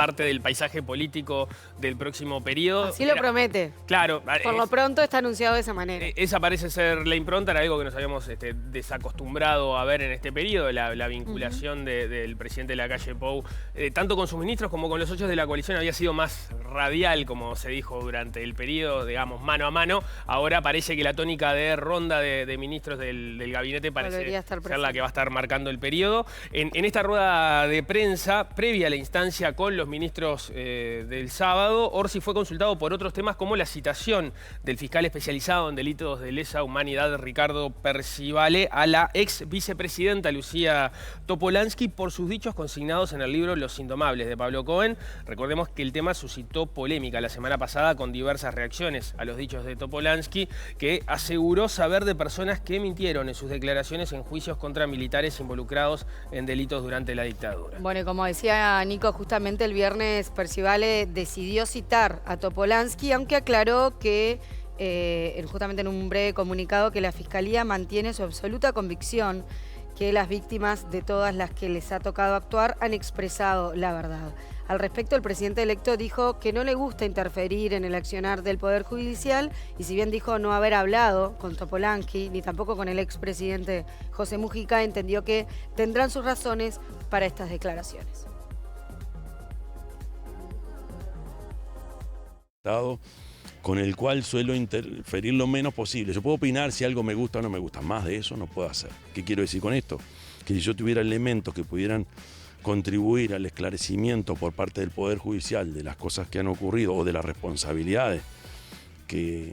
parte del paisaje político del próximo periodo. Así lo promete. Claro. Por lo pronto está anunciado de esa manera. Esa parece ser la impronta, era algo que nos habíamos desacostumbrado a ver en este periodo, la vinculación del presidente de la calle Pou, tanto con sus ministros como con los socios de la coalición, había sido más radial, como se dijo durante el periodo, digamos, mano a mano. Ahora parece que la tónica de ronda de ministros del gabinete parece ser la que va a estar marcando el periodo. En esta rueda de prensa, previa a la instancia con los ministros del sábado, Orsi fue consultado por otros temas como la citación del fiscal especializado en delitos de lesa humanidad Ricardo Percivale a la ex vicepresidenta Lucía Topolansky por sus dichos consignados en el libro Los Indomables de Pablo Cohen. Recordemos que el tema suscitó polémica la semana pasada con diversas reacciones a los dichos de Topolansky, que aseguró saber de personas que mintieron en sus declaraciones en juicios contra militares involucrados en delitos durante la dictadura. Bueno, y como decía Nico, justamente el viernes Percivale decidió citar a Topolansky, aunque aclaró que justamente en un breve comunicado que la Fiscalía mantiene su absoluta convicción que las víctimas de todas las que les ha tocado actuar han expresado la verdad. Al respecto, el presidente electo dijo que no le gusta interferir en el accionar del Poder Judicial y si bien dijo no haber hablado con Topolansky ni tampoco con el expresidente José Mujica, entendió que tendrán sus razones para estas declaraciones. Con el cual suelo interferir lo menos posible. Yo puedo opinar si algo me gusta o no me gusta. Más de eso no puedo hacer. ¿Qué quiero decir con esto? Que si yo tuviera elementos que pudieran contribuir al esclarecimiento por parte del Poder Judicial de las cosas que han ocurrido o de las responsabilidades que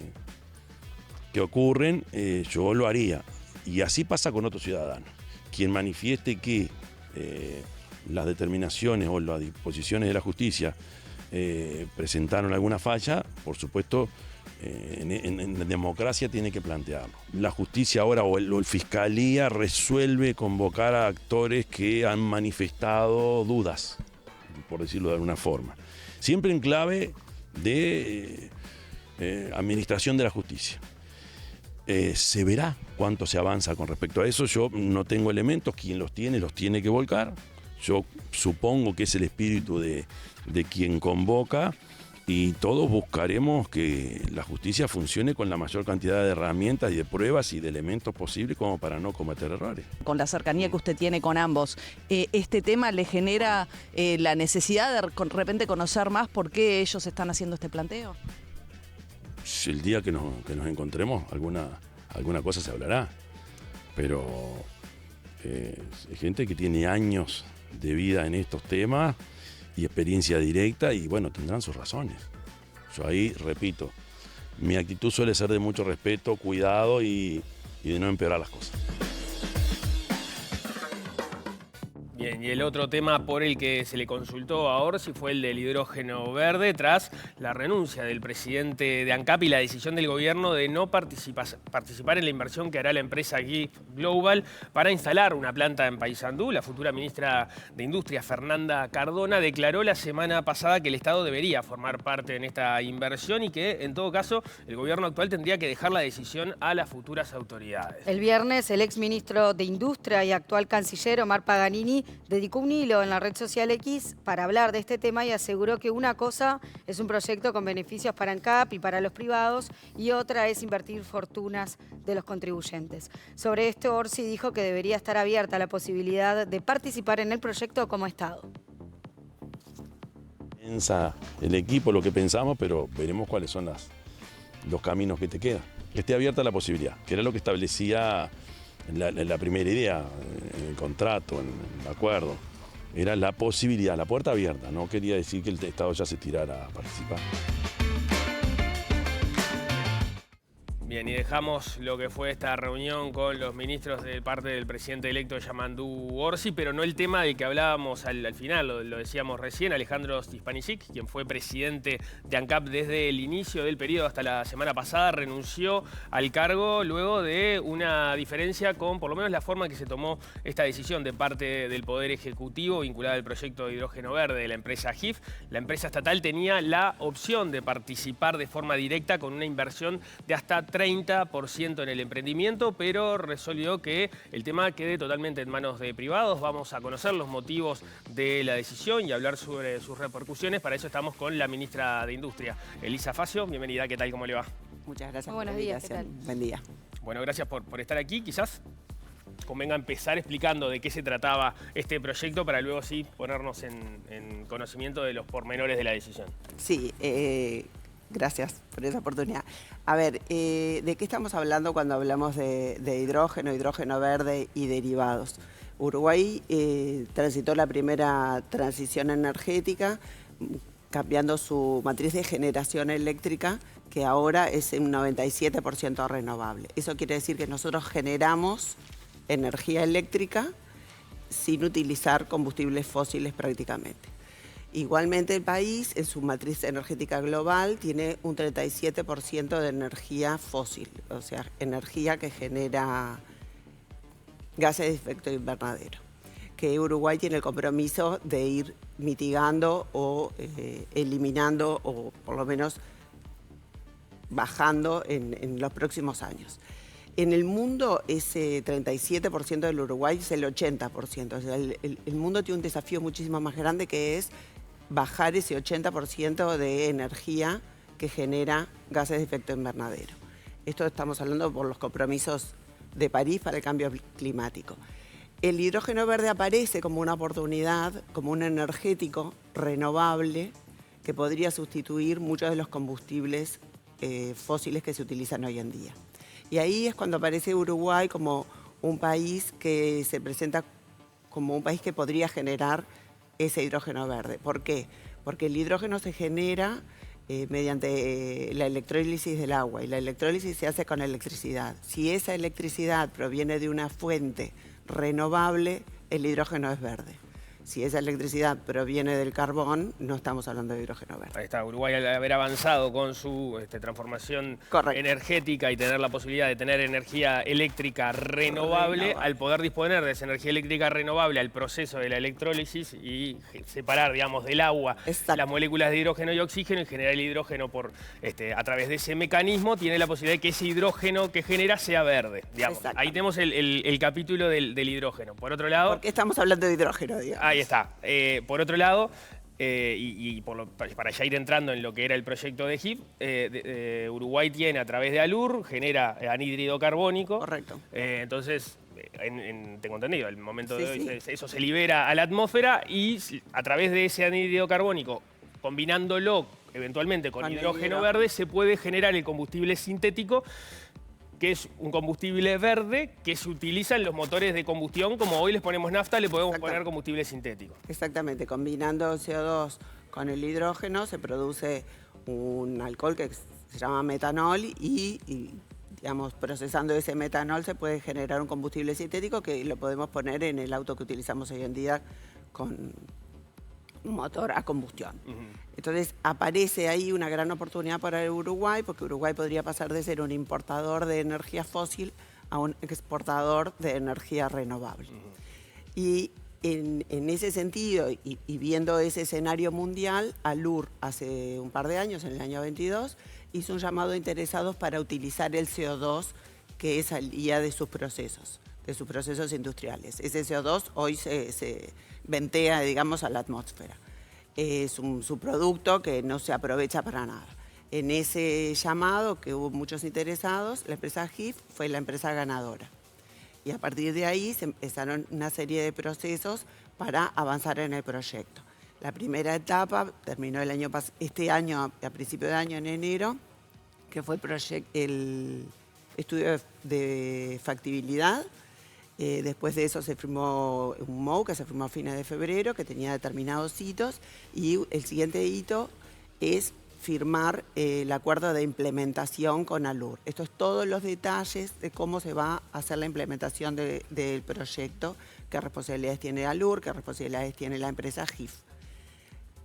ocurren, yo lo haría. Y así pasa con otros ciudadanos. Quien manifieste que las determinaciones o las disposiciones de la justicia presentaron alguna falla, por supuesto, en la democracia tiene que plantearlo. La justicia ahora o el fiscalía resuelve convocar a actores que han manifestado dudas, por decirlo de alguna forma. Siempre en clave de administración de la justicia. Se verá cuánto se avanza con respecto a eso. Yo no tengo elementos, quien los tiene que volcar. Yo supongo que es el espíritu de quien convoca y todos buscaremos que la justicia funcione con la mayor cantidad de herramientas y de pruebas y de elementos posibles como para no cometer errores. Con la cercanía que usted tiene con ambos, ¿este tema le genera la necesidad de repente conocer más por qué ellos están haciendo este planteo? El día que nos encontremos, alguna cosa se hablará, pero hay gente que tiene años de vida en estos temas y experiencia directa y bueno, tendrán sus razones. Yo ahí, repito, mi actitud suele ser de mucho respeto, cuidado y de no empeorar las cosas. Bien, y el otro tema por el que se le consultó a Orsi fue el del hidrógeno verde tras la renuncia del presidente de ANCAP y la decisión del gobierno de no participar en la inversión que hará la empresa GIF Global para instalar una planta en Paysandú. La futura ministra de Industria, Fernanda Cardona, declaró la semana pasada que el Estado debería formar parte en esta inversión y que, en todo caso, el gobierno actual tendría que dejar la decisión a las futuras autoridades. El viernes, el exministro de Industria y actual canciller Omar Paganini dedicó un hilo en la red social X para hablar de este tema y aseguró que una cosa es un proyecto con beneficios para ANCAP y para los privados y otra es invertir fortunas de los contribuyentes. Sobre esto, Orsi dijo que debería estar abierta la posibilidad de participar en el proyecto como Estado. Piensa el equipo lo que pensamos, pero veremos cuáles son los caminos que te quedan. Que esté abierta la posibilidad, que era lo que establecía la primera idea, en el contrato, en el acuerdo. Era la posibilidad, la puerta abierta. No quería decir que el Estado ya se tirara a participar. Bien, y dejamos lo que fue esta reunión con los ministros de parte del presidente electo Yamandu Orsi, pero no el tema del que hablábamos al final, lo decíamos recién, Alejandro Stipaničić, quien fue presidente de ANCAP desde el inicio del periodo hasta la semana pasada, renunció al cargo luego de una diferencia con por lo menos la forma en que se tomó esta decisión de parte del Poder Ejecutivo vinculada al proyecto de hidrógeno verde de la empresa GIF. La empresa estatal tenía la opción de participar de forma directa con una inversión de hasta 30% en el emprendimiento, pero resolvió que el tema quede totalmente en manos de privados. Vamos a conocer los motivos de la decisión y hablar sobre sus repercusiones. Para eso estamos con la ministra de Industria, Elisa Facio. Bienvenida, ¿qué tal? ¿Cómo le va? Muchas gracias Muy por la buenos días, ¿qué invitación. Buen día. Bueno, gracias por estar aquí. Quizás convenga empezar explicando de qué se trataba este proyecto para luego sí ponernos en conocimiento de los pormenores de la decisión. Sí, gracias por esa oportunidad. A ver, ¿de qué estamos hablando cuando hablamos de hidrógeno verde y derivados? Uruguay transitó la primera transición energética cambiando su matriz de generación eléctrica, que ahora es un 97% renovable. Eso quiere decir que nosotros generamos energía eléctrica sin utilizar combustibles fósiles prácticamente. Igualmente el país, en su matriz energética global, tiene un 37% de energía fósil, o sea, energía que genera gases de efecto invernadero, que Uruguay tiene el compromiso de ir mitigando o eliminando o por lo menos bajando en los próximos años. En el mundo, ese 37% del Uruguay es el 80%. O sea, el mundo tiene un desafío muchísimo más grande, que es bajar ese 80% de energía que genera gases de efecto invernadero. Esto estamos hablando por los compromisos de París para el cambio climático. El hidrógeno verde aparece como una oportunidad, como un energético renovable que podría sustituir muchos de los combustibles fósiles que se utilizan hoy en día. Y ahí es cuando aparece Uruguay como un país que se presenta como un país que podría generar ese hidrógeno verde. ¿Por qué? Porque el hidrógeno se genera mediante la electrólisis del agua, y la electrólisis se hace con electricidad. Si esa electricidad proviene de una fuente renovable, el hidrógeno es verde. Si esa electricidad proviene del carbón, no estamos hablando de hidrógeno verde. Ahí está, Uruguay al haber avanzado con su transformación energética y tener la posibilidad de tener energía eléctrica renovable, al poder disponer de esa energía eléctrica renovable al proceso de la electrólisis y separar, digamos, del agua las moléculas de hidrógeno y oxígeno y generar el hidrógeno a través de ese mecanismo, tiene la posibilidad de que ese hidrógeno que genera sea verde, digamos. Ahí tenemos el capítulo del hidrógeno. Por otro lado... ¿Por qué estamos hablando de hidrógeno, digamos? Ahí está. Por otro lado, para ya ir entrando en lo que era el proyecto de HIP, Uruguay tiene a través de ALUR, genera anhídrido carbónico. Correcto. Entonces, tengo entendido, el momento de hoy eso se libera a la atmósfera y a través de ese anhídrido carbónico, combinándolo eventualmente con hidrógeno verde, se puede generar el combustible sintético, que es un combustible verde que se utiliza en los motores de combustión. Como hoy les ponemos nafta, le podemos poner combustible sintético. Exactamente, combinando CO2 con el hidrógeno se produce un alcohol que se llama metanol y digamos, procesando ese metanol se puede generar un combustible sintético que lo podemos poner en el auto que utilizamos hoy en día con un motor a combustión. Entonces aparece ahí una gran oportunidad para el Uruguay, porque Uruguay podría pasar de ser un importador de energía fósil a un exportador de energía renovable. Y en ese sentido, y viendo ese escenario mundial, ALUR hace un par de años, en el año 22, hizo un llamado a interesados para utilizar el CO2 que salía de sus procesos industriales. Ese CO2 hoy se ventea, digamos, a la atmósfera. Es un subproducto que no se aprovecha para nada. En ese llamado, que hubo muchos interesados, la empresa HIF fue la empresa ganadora. Y a partir de ahí se empezaron una serie de procesos para avanzar en el proyecto. La primera etapa terminó este año, a principio de año, en enero, que fue el estudio de factibilidad. Después de eso se firmó un MOU, que se firmó a fines de febrero, que tenía determinados hitos, y el siguiente hito es firmar el acuerdo de implementación con ALUR. Esto es todos los detalles de cómo se va a hacer la implementación del proyecto, qué responsabilidades tiene ALUR, qué responsabilidades tiene la empresa HIF.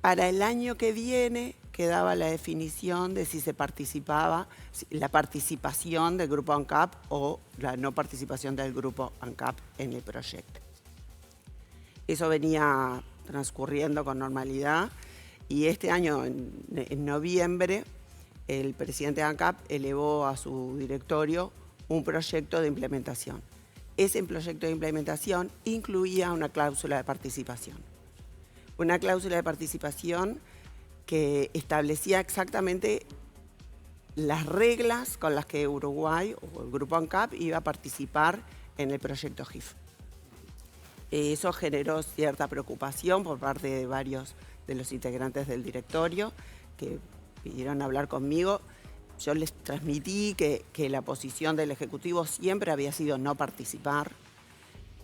Para el año que viene quedaba la definición de si se participaba, la participación del grupo ANCAP o la no participación del grupo ANCAP en el proyecto. Eso venía transcurriendo con normalidad y este año, en noviembre, el presidente de ANCAP elevó a su directorio un proyecto de implementación. Ese proyecto de implementación incluía una cláusula de participación. Una cláusula de participación que establecía exactamente las reglas con las que Uruguay o el Grupo ANCAP iba a participar en el proyecto GIF. Eso generó cierta preocupación por parte de varios de los integrantes del directorio que pidieron hablar conmigo. Yo les transmití que la posición del Ejecutivo siempre había sido no participar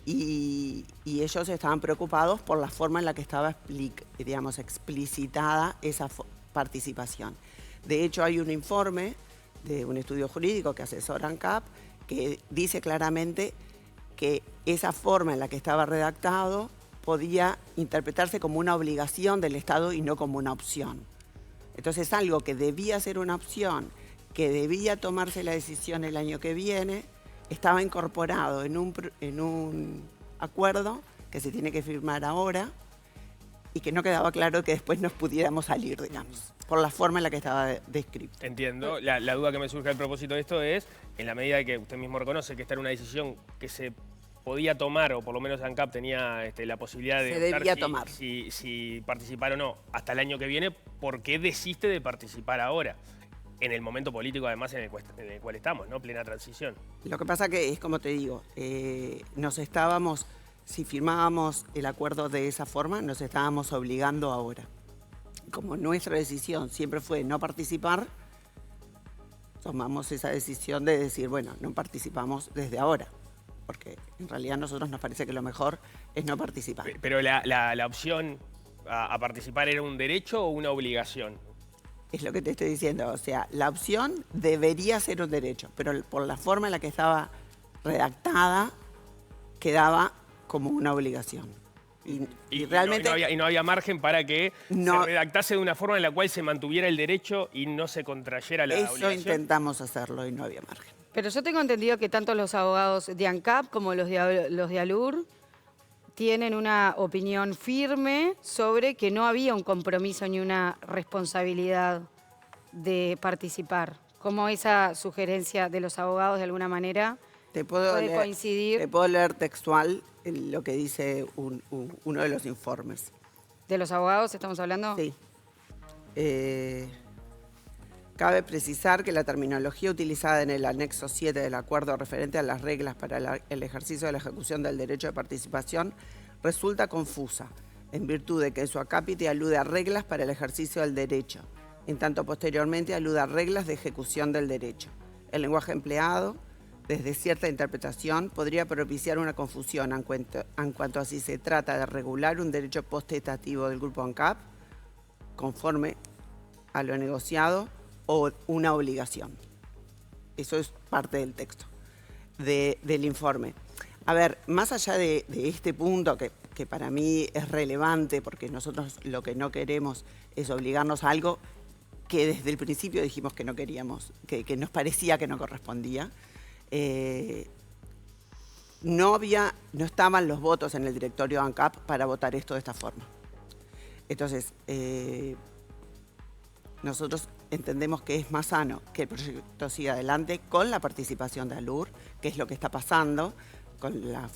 y ellos estaban preocupados por la forma en la que estaba explicitada esa participación. De hecho, hay un informe de un estudio jurídico que asesora ANCAP que dice claramente que esa forma en la que estaba redactado podía interpretarse como una obligación del Estado y no como una opción. Entonces, algo que debía ser una opción, que debía tomarse la decisión el año que viene, estaba incorporado en un acuerdo que se tiene que firmar ahora y que no quedaba claro que después nos pudiéramos salir, digamos, por la forma en la que estaba descrito. Entiendo. La duda que me surge al propósito de esto es, en la medida que usted mismo reconoce que esta era una decisión que se podía tomar, o por lo menos ANCAP tenía la posibilidad de debía tomar. Si participar o no hasta el año que viene, ¿por qué desiste de participar ahora? En el momento político, además, en el cual estamos, ¿no? Plena transición. Lo que pasa que es como te digo, si firmábamos el acuerdo de esa forma, nos estábamos obligando ahora. Como nuestra decisión siempre fue no participar, tomamos esa decisión de decir, bueno, no participamos desde ahora, porque en realidad a nosotros nos parece que lo mejor es no participar. Pero la opción a participar era un derecho o una obligación. Es lo que te estoy diciendo, o sea, la opción debería ser un derecho, pero por la forma en la que estaba redactada, quedaba como una obligación. Y realmente no había margen para que se redactase de una forma en la cual se mantuviera el derecho y no se contrayera la obligación. Eso intentamos hacerlo y no había margen. Pero yo tengo entendido que tanto los abogados de ANCAP como los de ALUR tienen una opinión firme sobre que no había un compromiso ni una responsabilidad de participar. ¿Cómo esa sugerencia de los abogados de alguna manera puede coincidir? Te puedo leer textual lo que dice uno de los informes. ¿De los abogados estamos hablando? Sí. Cabe precisar que la terminología utilizada en el anexo 7 del acuerdo referente a las reglas para el ejercicio de la ejecución del derecho de participación resulta confusa, en virtud de que su acápite alude a reglas para el ejercicio del derecho, en tanto posteriormente alude a reglas de ejecución del derecho. El lenguaje empleado, desde cierta interpretación, podría propiciar una confusión en cuanto a si se trata de regular un derecho potestativo del Grupo ANCAP, conforme a lo negociado, o una obligación. Eso es parte del texto del informe. A ver, más allá de este punto que para mí es relevante, porque nosotros lo que no queremos es obligarnos a algo que desde el principio dijimos que no queríamos, que nos parecía que no correspondía. No estaban los votos en el directorio ANCAP para votar esto de esta forma. Entonces, nosotros entendemos que es más sano que el proyecto siga adelante con la participación de ALUR, que es lo que está pasando, con la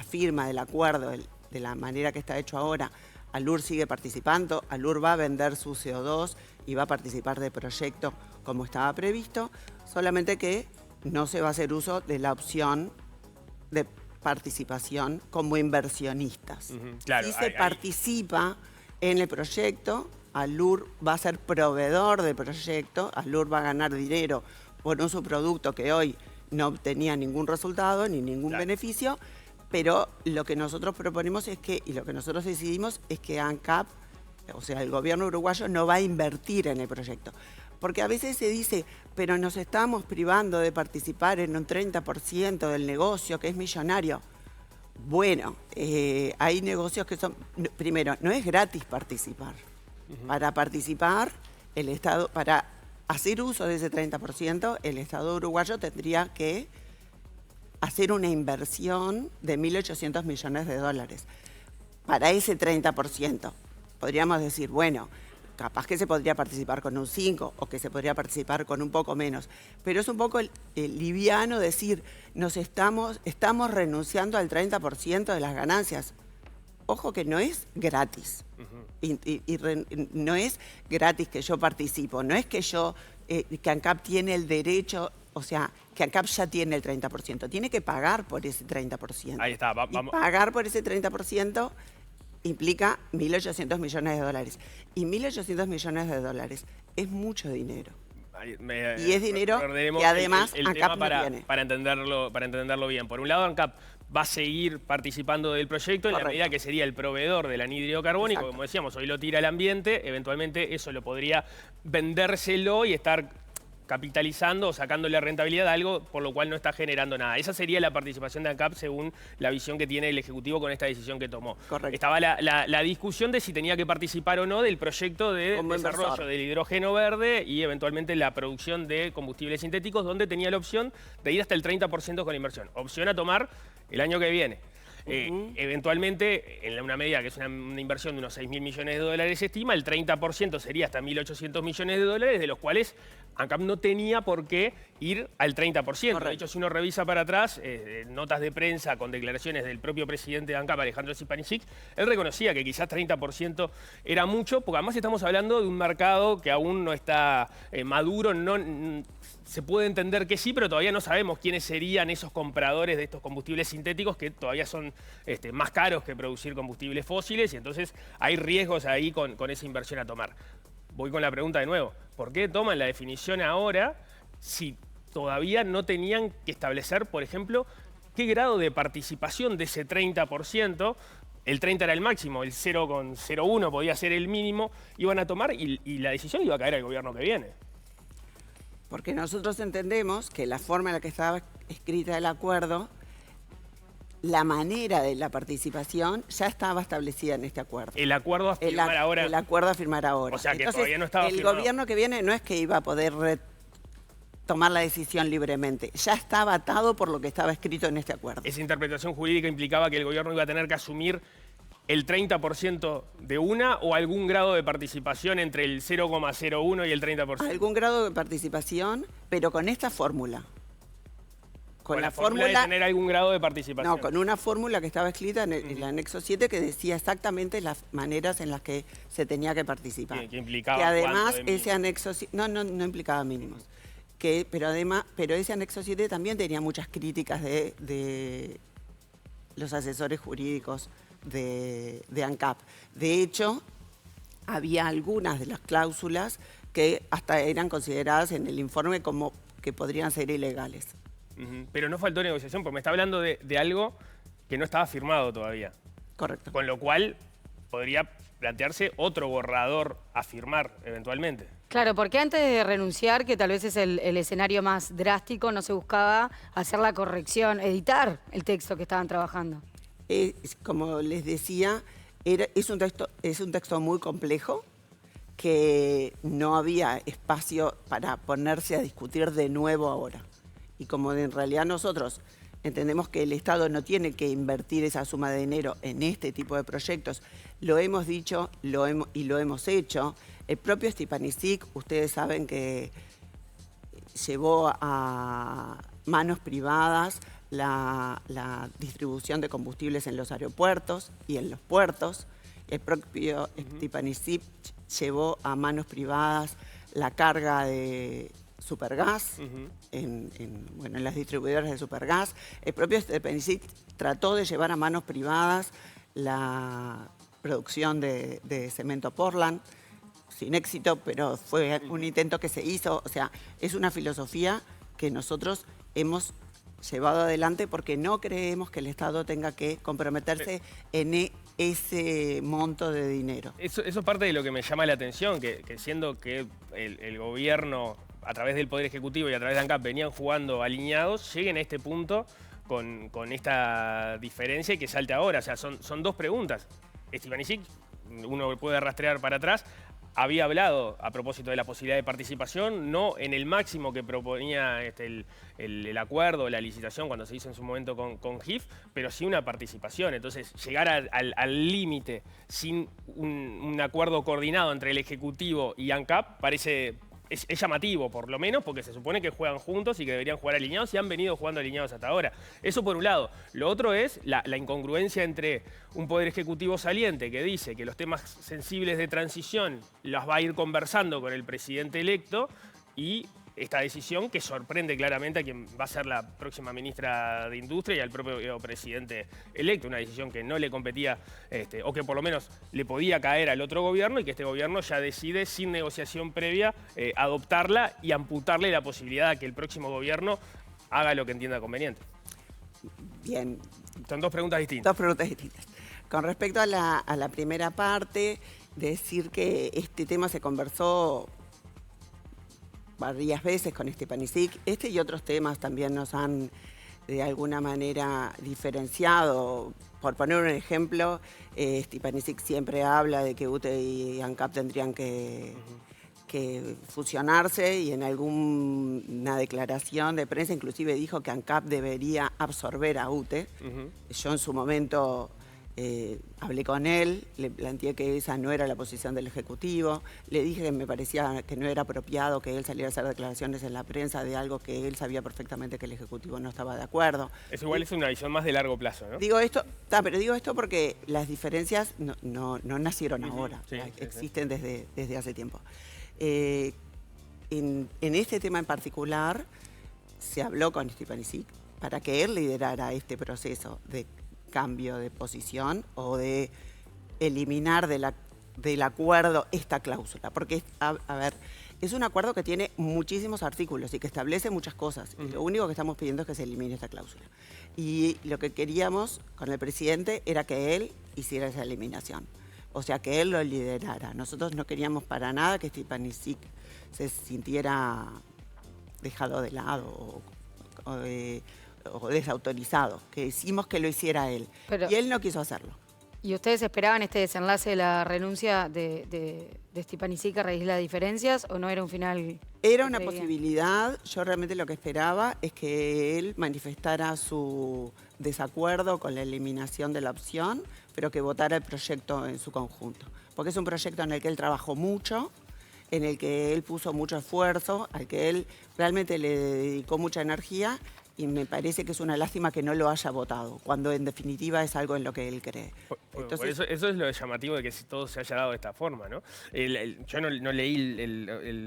firma del acuerdo, de la manera que está hecho ahora. ALUR sigue participando, ALUR va a vender su CO2 y va a participar del proyecto como estaba previsto, solamente que no se va a hacer uso de la opción de participación como inversionistas. Claro, si se participa en el proyecto, ALUR va a ser proveedor del proyecto, ALUR va a ganar dinero por un subproducto que hoy no obtenía ningún resultado ni ningún beneficio, pero lo que nosotros proponemos y lo que nosotros decidimos es que ANCAP, o sea, el gobierno uruguayo, no va a invertir en el proyecto. Porque a veces se dice, pero nos estamos privando de participar en un 30% del negocio que es millonario. Bueno, hay negocios que son... Primero, no es gratis participar. Para participar, el Estado, para hacer uso de ese 30%, el Estado uruguayo tendría que hacer una inversión de 1.800 millones de dólares. Para ese 30%, podríamos decir, bueno, capaz que se podría participar con un 5 o que se podría participar con un poco menos. Pero es un poco liviano decir, estamos renunciando al 30% de las ganancias. Ojo que no es gratis. No es gratis que yo participo. No es que que ANCAP tiene el derecho, o sea, que ANCAP ya tiene el 30%. Tiene que pagar por ese 30%. Ahí está, Y pagar por ese 30% implica 1.800 millones de dólares. Y 1.800 millones de dólares es mucho dinero. Y es dinero que además ANCAP no tiene. Para entenderlo bien. Por un lado, ANCAP va a seguir participando del proyecto en la medida que sería el proveedor del anhídrido carbónico. Exacto. Como decíamos, hoy lo tira al ambiente, eventualmente eso lo podría vendérselo y estar capitalizando o sacándole rentabilidad a algo por lo cual no está generando nada. Esa sería la participación de ANCAP según la visión que tiene el Ejecutivo con esta decisión que tomó. Correcto. Estaba la discusión de si tenía que participar o no del proyecto de desarrollo del hidrógeno verde y eventualmente la producción de combustibles sintéticos, donde tenía la opción de ir hasta el 30% con inversión. Opción a tomar el año que viene. Eventualmente, en una medida que es una inversión de unos 6.000 millones de dólares, se estima, el 30% sería hasta 1.800 millones de dólares, de los cuales ANCAP no tenía por qué ir al 30%. Correcto. De hecho, si uno revisa para atrás, notas de prensa con declaraciones del propio presidente de ANCAP, Alejandro Zipanicic, él reconocía que quizás 30% era mucho, porque además estamos hablando de un mercado que aún no está maduro, se puede entender que sí, pero todavía no sabemos quiénes serían esos compradores de estos combustibles sintéticos que todavía son más caros que producir combustibles fósiles y entonces hay riesgos ahí con esa inversión a tomar. Voy con la pregunta de nuevo. ¿Por qué toman la definición ahora si todavía no tenían que establecer, por ejemplo, qué grado de participación de ese 30%, el 30 era el máximo, el 0,01 podía ser el mínimo, iban a tomar y la decisión iba a caer al gobierno que viene? Porque nosotros entendemos que la forma en la que estaba escrita el acuerdo, la manera de la participación ya estaba establecida en este acuerdo. El acuerdo a firmar ahora. El acuerdo a firmar ahora. O sea que entonces, todavía no estaba firmado. El gobierno que viene no es que iba a poder tomar la decisión libremente. Ya estaba atado por lo que estaba escrito en este acuerdo. Esa interpretación jurídica implicaba que el gobierno iba a tener que asumir el 30% de una o algún grado de participación entre el 0,01 y el 30%. Algún grado de participación, pero con esta fórmula. Con la fórmula de tener algún grado de participación. No, con una fórmula que estaba escrita en el anexo 7 que decía exactamente las maneras en las que se tenía que participar. Que implicaba que además ese anexo no implicaba mínimos. Pero ese anexo 7 también tenía muchas críticas de los asesores jurídicos de ANCAP. De hecho, había algunas de las cláusulas que hasta eran consideradas en el informe como que podrían ser ilegales. Pero no faltó negociación, porque me está hablando de algo que no estaba firmado todavía. Correcto. Con lo cual podría plantearse otro borrador a firmar eventualmente. Claro, porque antes de renunciar, que tal vez es el escenario más drástico, no se buscaba hacer la corrección, editar el texto que estaban trabajando. Como les decía, es un texto muy complejo, que no había espacio para ponerse a discutir de nuevo ahora. Y como en realidad nosotros entendemos que el Estado no tiene que invertir esa suma de dinero en este tipo de proyectos, lo hemos dicho y lo hemos hecho. El propio Zipanicic, ustedes saben que llevó a manos privadas la distribución de combustibles en los aeropuertos y en los puertos. El propio Zipanicic llevó a manos privadas la carga de Supergas en las distribuidoras de Supergas. El propio Zipanicic trató de llevar a manos privadas la producción de cemento Portland, sin éxito, pero fue un intento que se hizo. O sea, es una filosofía que nosotros hemos llevado adelante porque no creemos que el Estado tenga que comprometerse en ese monto de dinero. Eso es parte de lo que me llama la atención, que siendo que el gobierno, a través del Poder Ejecutivo y a través de ANCAP, venían jugando alineados, lleguen a este punto con esta diferencia y que salte ahora. O sea, son dos preguntas. Zipanicic, uno puede rastrear para atrás, había hablado a propósito de la posibilidad de participación, no en el máximo que proponía el acuerdo, la licitación cuando se hizo en su momento con GIF, pero sí una participación. Entonces, llegar al límite sin un acuerdo coordinado entre el Ejecutivo y ANCAP parece... Es llamativo, por lo menos, porque se supone que juegan juntos y que deberían jugar alineados y han venido jugando alineados hasta ahora. Eso por un lado. Lo otro es la incongruencia entre un poder ejecutivo saliente que dice que los temas sensibles de transición los va a ir conversando con el presidente electo y esta decisión que sorprende claramente a quien va a ser la próxima ministra de Industria y al propio presidente electo. Una decisión que no le competía, o que por lo menos le podía caer al otro gobierno y que este gobierno ya decide sin negociación previa adoptarla y amputarle la posibilidad de que el próximo gobierno haga lo que entienda conveniente. Bien. Son dos preguntas distintas. Dos preguntas distintas. Con respecto a la primera parte, decir que este tema se conversó varias veces con Stepanisic. Este y otros temas también nos han de alguna manera diferenciado. Por poner un ejemplo, Stepanisic siempre habla de que UTE y ANCAP tendrían que fusionarse y en alguna declaración de prensa inclusive dijo que ANCAP debería absorber a UTE. Yo en su momento hablé con él, le planteé que esa no era la posición del Ejecutivo, le dije que me parecía que no era apropiado que él saliera a hacer declaraciones en la prensa de algo que él sabía perfectamente que el Ejecutivo no estaba de acuerdo. Eso igual es una visión más de largo plazo, ¿no? Digo esto, pero digo esto porque las diferencias no nacieron ahora, sí, existen desde hace tiempo. En este tema en particular se habló con Stepanisic para que él liderara este proceso de cambio de posición o de eliminar del acuerdo esta cláusula. Porque, a ver, es un acuerdo que tiene muchísimos artículos y que establece muchas cosas. Y lo único que estamos pidiendo es que se elimine esta cláusula. Y lo que queríamos con el presidente era que él hiciera esa eliminación. O sea, que él lo liderara. Nosotros no queríamos para nada que Stepanisic se sintiera dejado de lado o desautorizado, que decimos que lo hiciera él. Y él no quiso hacerlo. ¿Y ustedes esperaban este desenlace de la renuncia de Stepanisic a raíz de las diferencias o no era un final? Era una posibilidad. Yo realmente lo que esperaba es que él manifestara su desacuerdo con la eliminación de la opción, pero que votara el proyecto en su conjunto. Porque es un proyecto en el que él trabajó mucho, en el que él puso mucho esfuerzo, al que él realmente le dedicó mucha energía. Y me parece que es una lástima que no lo haya votado, cuando en definitiva es algo en lo que él cree. Entonces, por eso es lo llamativo de que todo se haya dado de esta forma, ¿no? Yo no leí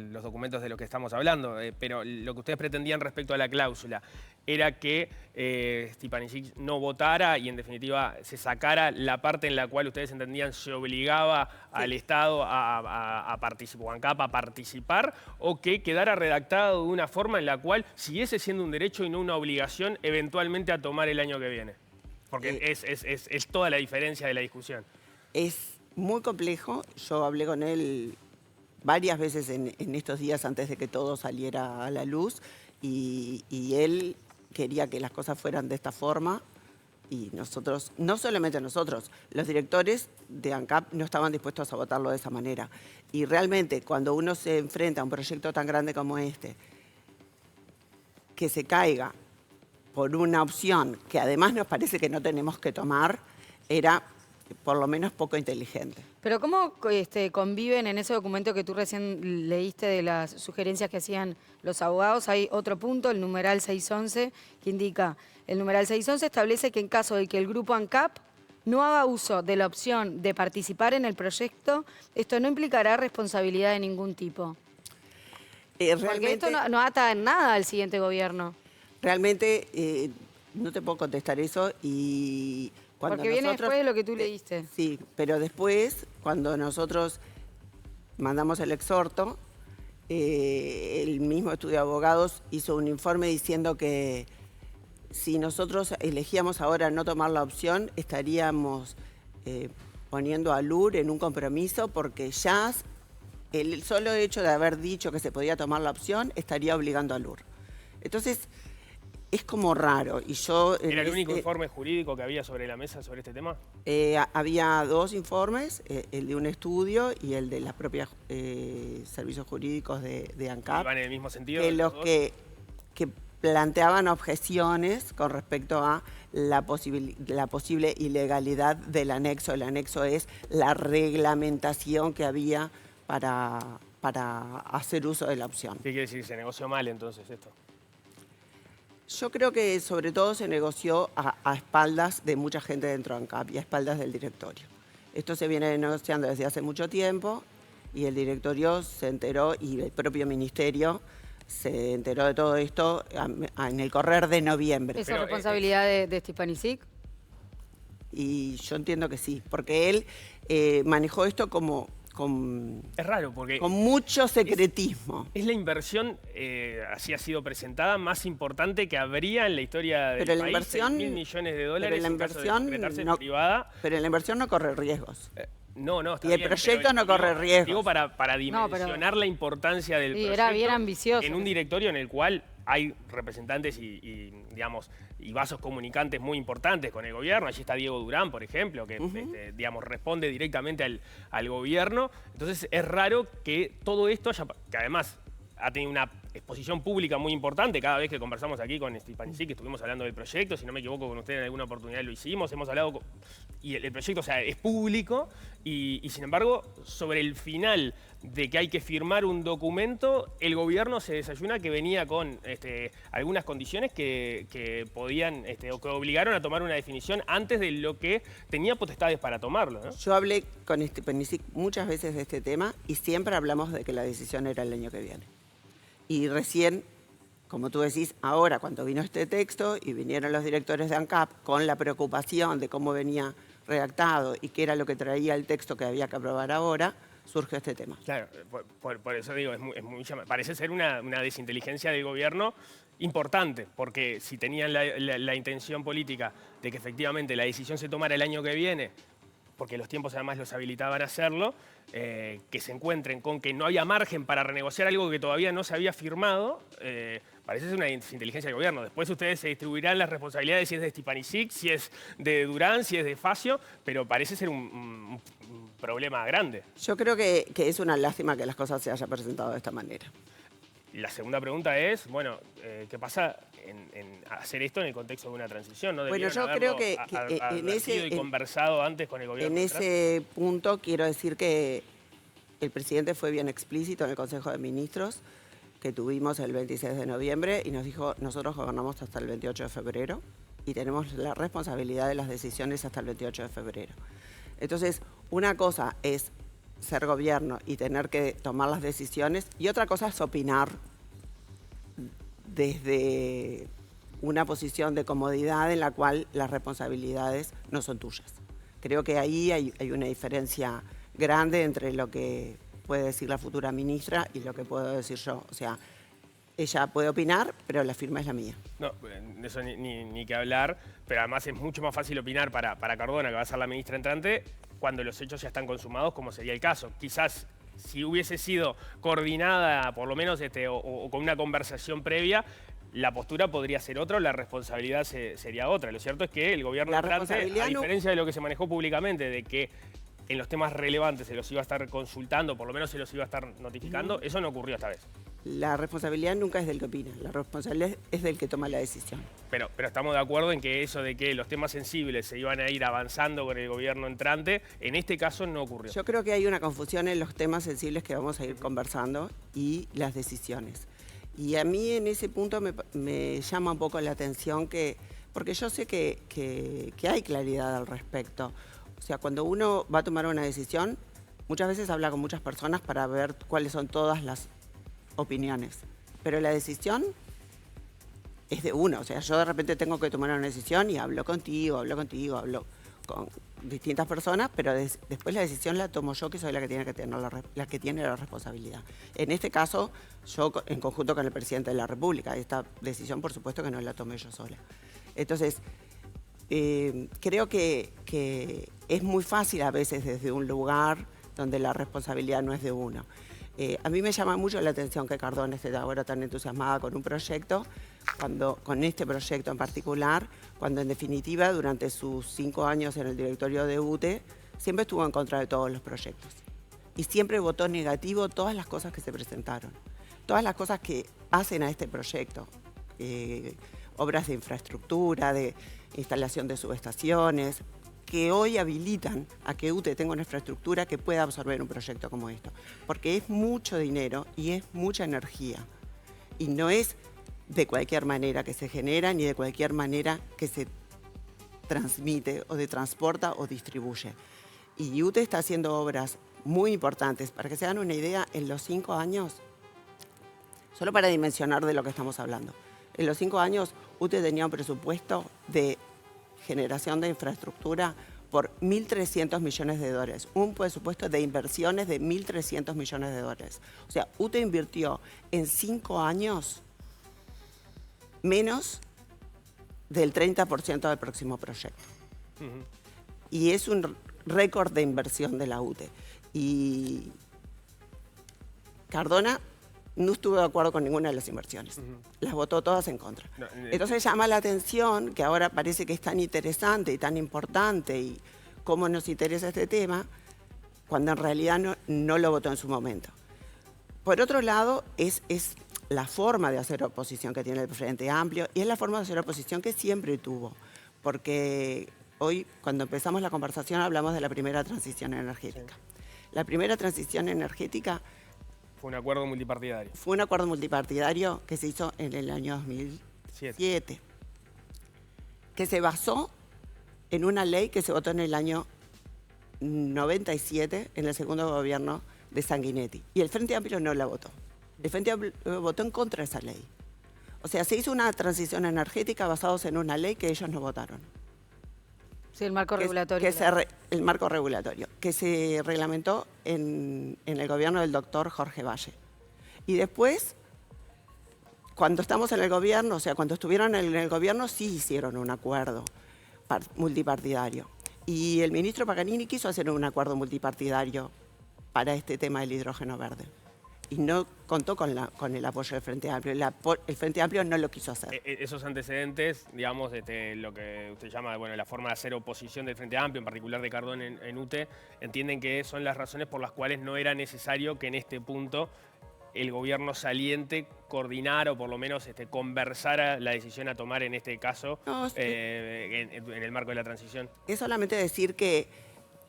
los documentos de los que estamos hablando, pero lo que ustedes pretendían respecto a la cláusula era que Stepanisic no votara y en definitiva se sacara la parte en la cual ustedes entendían se obligaba al Estado a participar, o ANCAP a participar, o que quedara redactado de una forma en la cual siguiese siendo un derecho y no una obligación eventualmente a tomar el año que viene. Porque es toda la diferencia de la discusión. Es muy complejo. Yo hablé con él varias veces en estos días antes de que todo saliera a la luz y él quería que las cosas fueran de esta forma y nosotros, no solamente nosotros, los directores de ANCAP no estaban dispuestos a votarlo de esa manera. Y realmente cuando uno se enfrenta a un proyecto tan grande como este, que se caiga por una opción que además nos parece que no tenemos que tomar, era por lo menos poco inteligente. Pero ¿cómo conviven en ese documento que tú recién leíste de las sugerencias que hacían los abogados? Hay otro punto, el numeral 611, que indica, el numeral 611 establece que en caso de que el grupo ANCAP no haga uso de la opción de participar en el proyecto, esto no implicará responsabilidad de ningún tipo. Porque esto no ata en nada al siguiente gobierno. Realmente no te puedo contestar eso y cuando porque viene después de lo que tú leíste. Sí, pero después, cuando nosotros mandamos el exhorto, el mismo estudio de abogados hizo un informe diciendo que si nosotros elegíamos ahora no tomar la opción, estaríamos poniendo a LUR en un compromiso porque ya el solo hecho de haber dicho que se podía tomar la opción estaría obligando a LUR. Entonces, es como raro. Y yo ¿Era el único informe jurídico que había sobre la mesa sobre este tema? había 2 informes, el de un estudio y el de las propias servicios jurídicos de ANCAP. ¿Van en el mismo sentido? Que los que planteaban objeciones con respecto a la posible ilegalidad del anexo. El anexo es la reglamentación que había para hacer uso de la opción. ¿Qué quiere decir? ¿Se negoció mal entonces esto? Yo creo que sobre todo se negoció a espaldas de mucha gente dentro de ANCAP y a espaldas del directorio. Esto se viene negociando desde hace mucho tiempo y el directorio se enteró y el propio ministerio se enteró de todo esto en el correr de noviembre. ¿Eso es responsabilidad de Stepanisic? Y yo entiendo que sí, porque él manejó esto es raro porque con mucho secretismo. Es la inversión, así ha sido presentada, más importante que habría en la historia del pero la país. Inversión, $6.000 millones en la caso de inversión decretarse no, privada. Pero la inversión no corre riesgos. No, está y el bien, proyecto pero no corre riesgos. Digo para dimensionar la importancia del proyecto. Era bien ambicioso. En un directorio en el cual hay representantes digamos, y vasos comunicantes muy importantes con el gobierno. Allí está Diego Durán, por ejemplo, que digamos, responde directamente al gobierno. Entonces es raro que todo esto que además ha tenido una exposición pública muy importante. Cada vez que conversamos aquí con Stepanisic, que estuvimos hablando del proyecto, si no me equivoco con usted en alguna oportunidad lo hicimos, hemos hablado y el proyecto, o sea, es público y sin embargo, sobre el final de que hay que firmar un documento, el gobierno se desayuna que venía con algunas condiciones que podían o que obligaron a tomar una definición antes de lo que tenía potestades para tomarlo, ¿no? Yo hablé con Stepanisic muchas veces de este tema y siempre hablamos de que la decisión era el año que viene. Y recién, como tú decís, ahora cuando vino este texto y vinieron los directores de ANCAP con la preocupación de cómo venía redactado y qué era lo que traía el texto que había que aprobar ahora, surge este tema. Claro, por eso digo, parece ser una desinteligencia del gobierno importante, porque si tenían la intención política de que efectivamente la decisión se tomara el año que viene, porque los tiempos además los habilitaban a hacerlo, que se encuentren con que no había margen para renegociar algo que todavía no se había firmado, parece ser una desinteligencia del gobierno. Después ustedes se distribuirán las responsabilidades si es de Stepanisic, si es de Durán, si es de Facio, pero parece ser un problema grande. Yo creo que es una lástima que las cosas se hayan presentado de esta manera. La segunda pregunta es, bueno, ¿qué pasa en hacer esto en el contexto de una transición? ¿No? Bueno, yo creo que en ese y conversado antes con el gobierno. En ese punto quiero decir que el presidente fue bien explícito en el Consejo de Ministros que tuvimos el 26 de noviembre y nos dijo, nosotros gobernamos hasta el 28 de febrero y tenemos la responsabilidad de las decisiones hasta el 28 de febrero. Entonces, una cosa es ser gobierno y tener que tomar las decisiones y otra cosa es opinar desde una posición de comodidad en la cual las responsabilidades no son tuyas. Creo que ahí hay una diferencia grande entre lo que puede decir la futura ministra y lo que puedo decir yo. O sea, ella puede opinar, pero la firma es la mía. No, de eso ni que hablar, pero además es mucho más fácil opinar para Cardona, que va a ser la ministra entrante, cuando los hechos ya están consumados, como sería el caso. Quizás si hubiese sido coordinada, por lo menos, o con una conversación previa, la postura podría ser otra o la responsabilidad sería otra. Lo cierto es que el gobierno entrante, a diferencia de lo que se manejó públicamente, de que en los temas relevantes se los iba a estar consultando, por lo menos se los iba a estar notificando, eso no ocurrió esta vez. La responsabilidad nunca es del que opina, la responsabilidad es del que toma la decisión. Pero estamos de acuerdo en que eso de que los temas sensibles se iban a ir avanzando con el gobierno entrante, en este caso no ocurrió. Yo creo que hay una confusión en los temas sensibles que vamos a ir conversando y las decisiones. Y a mí en ese punto me llama un poco la atención porque yo sé que hay claridad al respecto. O sea, cuando uno va a tomar una decisión, muchas veces habla con muchas personas para ver cuáles son todas las opiniones. Pero la decisión es de uno. O sea, yo de repente tengo que tomar una decisión y hablo contigo, hablo con distintas personas, pero después la decisión la tomo yo, que soy la que tiene que tener la que tiene la responsabilidad. En este caso, yo en conjunto con el presidente de la República. Esta decisión, por supuesto, que no la tomé yo sola. Entonces, creo que es muy fácil a veces desde un lugar donde la responsabilidad no es de uno. A mí me llama mucho la atención que Cardona esté ahora tan entusiasmada con un proyecto, con este proyecto en particular, cuando en definitiva durante sus 5 años en el directorio de UTE siempre estuvo en contra de todos los proyectos. Y siempre votó negativo todas las cosas que se presentaron, todas las cosas que hacen a este proyecto. Obras de infraestructura, de instalación de subestaciones, que hoy habilitan a que UTE tenga una infraestructura que pueda absorber un proyecto como esto. Porque es mucho dinero y es mucha energía. Y no es de cualquier manera que se genera, ni de cualquier manera que se transmite, o de transporta o distribuye. Y UTE está haciendo obras muy importantes. Para que se hagan una idea, en los 5 años, solo para dimensionar de lo que estamos hablando, en los 5 años UTE tenía un presupuesto de generación de infraestructura por 1.300 millones de dólares, un presupuesto de inversiones de 1.300 millones de dólares. O sea, UTE invirtió en 5 años menos del 30% del próximo proyecto. Y es un récord de inversión de la UTE. Y Cardona no estuvo de acuerdo con ninguna de las inversiones. Las votó todas en contra. Entonces llama la atención que ahora parece que es tan interesante y tan importante y cómo nos interesa este tema, cuando en realidad no lo votó en su momento. Por otro lado, es la forma de hacer oposición que tiene el Frente Amplio y es la forma de hacer oposición que siempre tuvo. Porque hoy, cuando empezamos la conversación, hablamos de la primera transición energética. La primera transición energética fue un acuerdo multipartidario. Fue un acuerdo multipartidario que se hizo en el año 2007, que se basó en una ley que se votó en el año 97, en el segundo gobierno de Sanguinetti. Y el Frente Amplio no la votó. El Frente Amplio votó en contra de esa ley. O sea, se hizo una transición energética basados en una ley que ellos no votaron. Sí, el marco regulatorio. El marco regulatorio, que se reglamentó en el gobierno del doctor Jorge Valle. Y después, cuando estamos en el gobierno, o sea, cuando estuvieron en el gobierno, sí hicieron un acuerdo multipartidario. Y el ministro Paganini quiso hacer un acuerdo multipartidario para este tema del hidrógeno verde. Y no contó con el apoyo del Frente Amplio. El Frente Amplio no lo quiso hacer. Esos antecedentes, digamos, lo que usted llama, bueno, la forma de hacer oposición del Frente Amplio, en particular de Cardón en UTE, entienden que son las razones por las cuales no era necesario que en este punto el gobierno saliente coordinara o por lo menos conversara la decisión a tomar en este caso en el marco de la transición. Es solamente decir que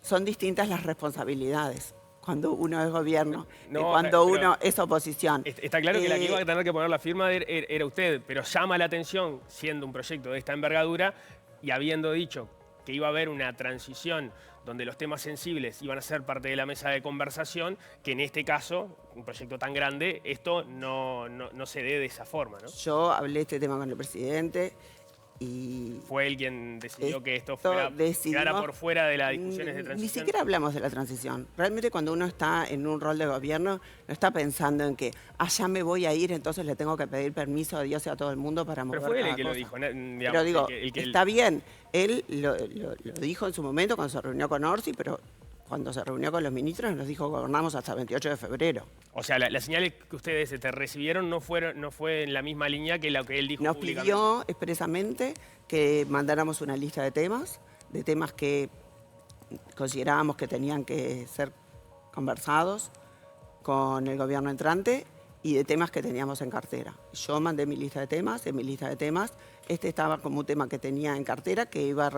son distintas las responsabilidades cuando uno es gobierno y cuando uno es oposición. Está claro que la que iba a tener que poner la firma era usted, pero llama la atención, siendo un proyecto de esta envergadura y habiendo dicho que iba a haber una transición donde los temas sensibles iban a ser parte de la mesa de conversación, que en este caso, un proyecto tan grande, esto no se dé de esa forma, ¿no? Yo hablé este tema con el presidente y... Fue él quien decidió que esto quedara por fuera de las discusiones de transición. Ni siquiera hablamos de la transición. Realmente cuando uno está en un rol de gobierno, no está pensando en que allá me voy a ir, entonces le tengo que pedir permiso a Dios y a todo el mundo para mover. Pero fue él el que cosa. Lo dijo. Digamos, pero digo, está bien. Él lo dijo en su momento cuando se reunió con Orsi, pero cuando se reunió con los ministros nos dijo gobernamos hasta el 28 de febrero. O sea, las señales que ustedes recibieron no fue en la misma línea que lo que él dijo Nos públicamente. pidió expresamente que mandáramos una lista de temas que considerábamos que tenían que ser conversados con el gobierno entrante y de temas que teníamos en cartera. Yo mandé mi lista de temas, este estaba como un tema que tenía en cartera que íbamos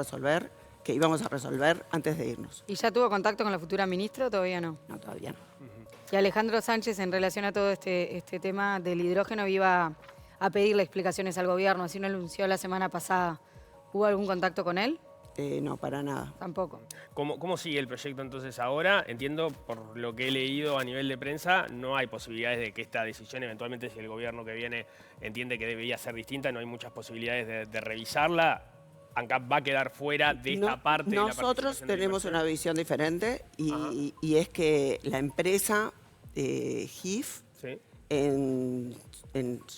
a resolver antes de irnos. ¿Y ya tuvo contacto con la futura ministra o todavía no? No, todavía no. Y Alejandro Sánchez, en relación a todo este tema del hidrógeno, iba a pedirle explicaciones al gobierno, así lo anunció la semana pasada. ¿Hubo algún contacto con él? No, para nada. Tampoco. ¿Cómo sigue el proyecto entonces ahora? Entiendo, por lo que he leído a nivel de prensa, no hay posibilidades de que esta decisión, eventualmente, si el gobierno que viene entiende que debería ser distinta, no hay muchas posibilidades de revisarla. ANCAP va a quedar fuera de esta parte de la participación. Nosotros tenemos una visión diferente y es que la empresa GIF, ¿sí?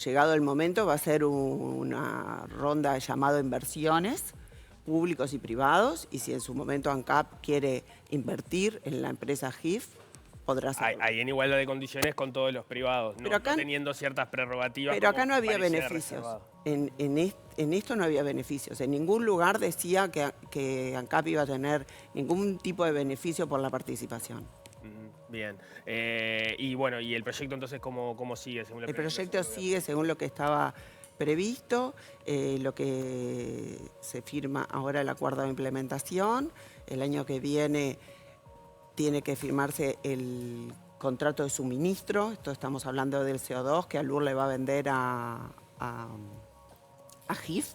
Llegado el momento, va a hacer una ronda llamada inversiones públicos y privados, y si en su momento ANCAP quiere invertir en la empresa GIF, podrá hacerlo. Hay en igualdad de condiciones con todos los privados, Pero no acá- teniendo ciertas prerrogativas. Pero acá como no había pareciera beneficios. reservado. En esto no había beneficios. En ningún lugar decía que ANCAP iba a tener ningún tipo de beneficio por la participación. Bien. Y bueno, ¿y el proyecto entonces cómo sigue? Según El proyecto sigue según lo que estaba previsto, lo que se firma ahora el acuerdo de implementación. El año que viene tiene que firmarse el contrato de suministro. Esto estamos hablando del CO2 que Alur le va a vender a GIF.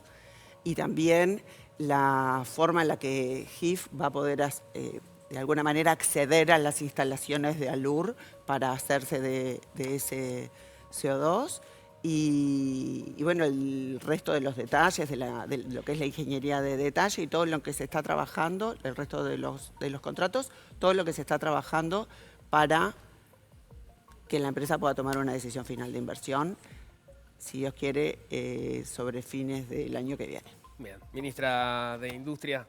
Y también la forma en la que GIF va a poder de alguna manera acceder a las instalaciones de Alur para hacerse de ese CO2 y bueno, el resto de los detalles de lo que es la ingeniería de detalle y todo lo que se está trabajando, el resto de los contratos, todo lo que se está trabajando para que la empresa pueda tomar una decisión final de inversión, si Dios quiere, sobre fines del año que viene. Bien. Ministra de Industria,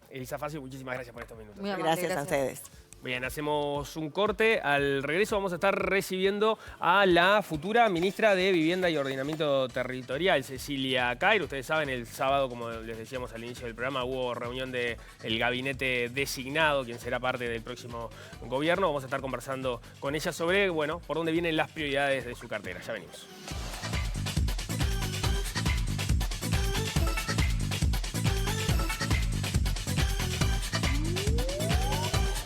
Elisa Facio, muchísimas gracias por estos minutos. Muy amable, Gracias a ustedes. Bien, hacemos un corte. Al regreso vamos a estar recibiendo a la futura ministra de Vivienda y Ordenamiento Territorial, Cecilia Cairo. Ustedes saben, el sábado, como les decíamos al inicio del programa, hubo reunión del gabinete designado, quien será parte del próximo gobierno. Vamos a estar conversando con ella sobre, bueno, por dónde vienen las prioridades de su cartera. Ya venimos.